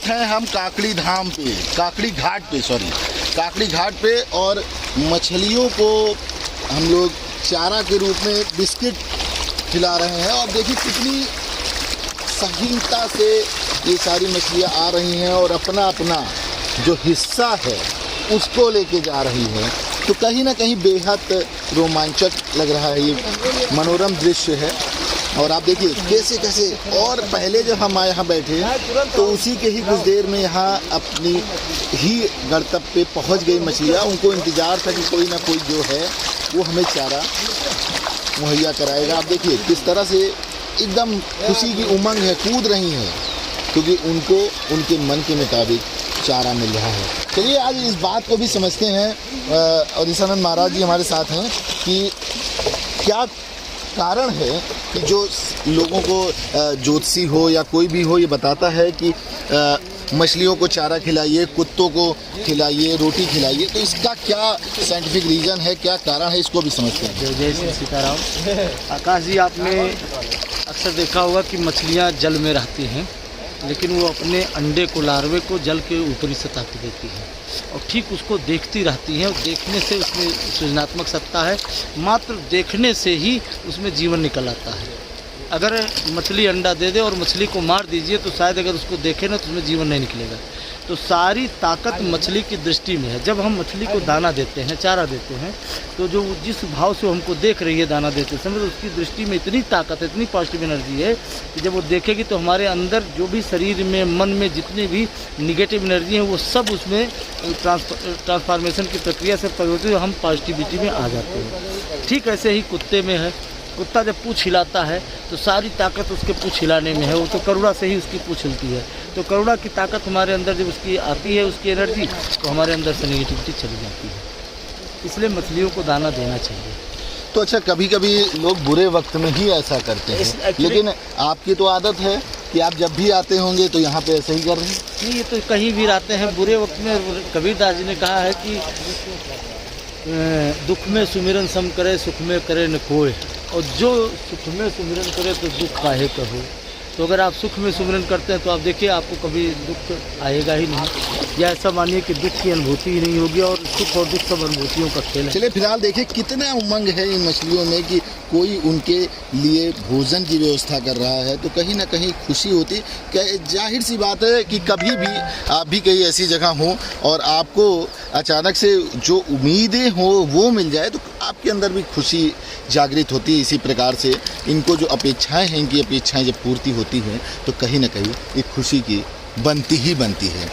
हैं हम काकड़ी धाम पे, काकड़ी घाट पे, काकड़ी घाट पे, और मछलियों को हम लोग चारा के रूप में बिस्किट खिला रहे हैं। और देखिए कितनी सहीनता से ये सारी मछलियाँ आ रही हैं और अपना अपना जो हिस्सा है उसको लेके जा रही है। तो कहीं ना कहीं बेहद रोमांचक लग रहा है, ये मनोरम दृश्य है। और आप देखिए कैसे कैसे, और पहले जब हम यहाँ बैठे तो उसी के ही कुछ देर में यहाँ अपनी ही गंतव्य पे पहुँच गई मछलियाँ। उनको इंतज़ार था कि कोई ना कोई जो है वो हमें चारा मुहैया कराएगा। आप देखिए किस तरह से एकदम खुशी की उमंग है, कूद रही हैं, क्योंकि उनको उनके मन के मुताबिक चारा मिल रहा है। चलिए आज इस बात को भी समझते हैं और ईशानंद महाराज जी हमारे साथ हैं कि क्या कारण है कि जो लोगों को ज्योतिषी हो या कोई भी हो ये बताता है कि मछलियों को चारा खिलाइए, कुत्तों को खिलाइए, रोटी खिलाइए। तो इसका क्या साइंटिफिक रीज़न है, क्या कारण है, इसको भी समझते हैं। जय श्री सीताराम। आकाश जी, आपने अक्सर देखा होगा कि मछलियाँ जल में रहती हैं, लेकिन वो अपने अंडे को, लार्वे को जल के ऊपरी सतह पर देती हैं और ठीक उसको देखती रहती हैं। और देखने से उसमें सृजनात्मक सत्ता है, मात्र देखने से ही उसमें जीवन निकल आता है। अगर मछली अंडा दे दे और मछली को मार दीजिए तो शायद अगर उसको देखे ना तो उसमें जीवन नहीं निकलेगा। तो सारी ताकत मछली की दृष्टि में है। जब हम मछली को दाना देते हैं, चारा देते हैं, तो जो जिस भाव से हमको देख रही है दाना देते समय, तो उसकी दृष्टि में इतनी ताकत है, इतनी पॉजिटिव एनर्जी है कि जब वो देखेगी तो हमारे अंदर जो भी शरीर में, मन में जितनी भी निगेटिव एनर्जी है वो सब उसमें ट्रांसफॉर्मेशन की प्रक्रिया से परिवर्तित, हम पॉजिटिविटी में आ जाते हैं। ठीक ऐसे ही कुत्ते में है। कुत्ता जब पूँछ हिलाता है तो सारी ताकत उसके पूँछ हिलाने में है। वो तो करुणा से ही उसकी पूँछ हिलती है। तो करुणा की ताकत हमारे अंदर जब उसकी आती है, उसकी एनर्जी, तो हमारे अंदर से नेगेटिविटी चली जाती है। इसलिए मछलियों को दाना देना चाहिए। तो अच्छा, कभी कभी लोग बुरे वक्त में ही ऐसा करते हैं, लेकिन आपकी तो आदत है कि आप जब भी आते होंगे तो यहाँ पे ऐसे ही कर रहे हैं। नहीं, ये तो कहीं भी आते हैं बुरे वक्त में। कबीरदास जी ने कहा है कि दुख में सुमिरन सम करे, सुख में करे न कोय। और जो सुख में सुमिरन करे तो दुख काहे कहो। तो अगर आप सुख में सुमिरन करते हैं तो आप देखिए आपको कभी दुख आएगा ही नहीं, या ऐसा मानिए कि दुख की अनुभूति ही नहीं होगी। और सुख और दुख सब अनुभूतियों का खेल है। चलिए फिलहाल देखिए कितना उमंग है इन मछलियों में कि कोई उनके लिए भोजन की व्यवस्था कर रहा है, तो कहीं ना कहीं खुशी होती। जाहिर सी बात है कि कभी भी आप भी कहीं ऐसी जगह हो और आपको अचानक से जो उम्मीदें हो वो मिल जाए, तो आपके अंदर भी खुशी जागृत होती है। इसी प्रकार से इनको जो अपेक्षाएं हैं, इनकी अपेक्षाएं जब पूर्ति होती हैं तो कहीं ना कहीं एक खुशी की बनती ही बनती है।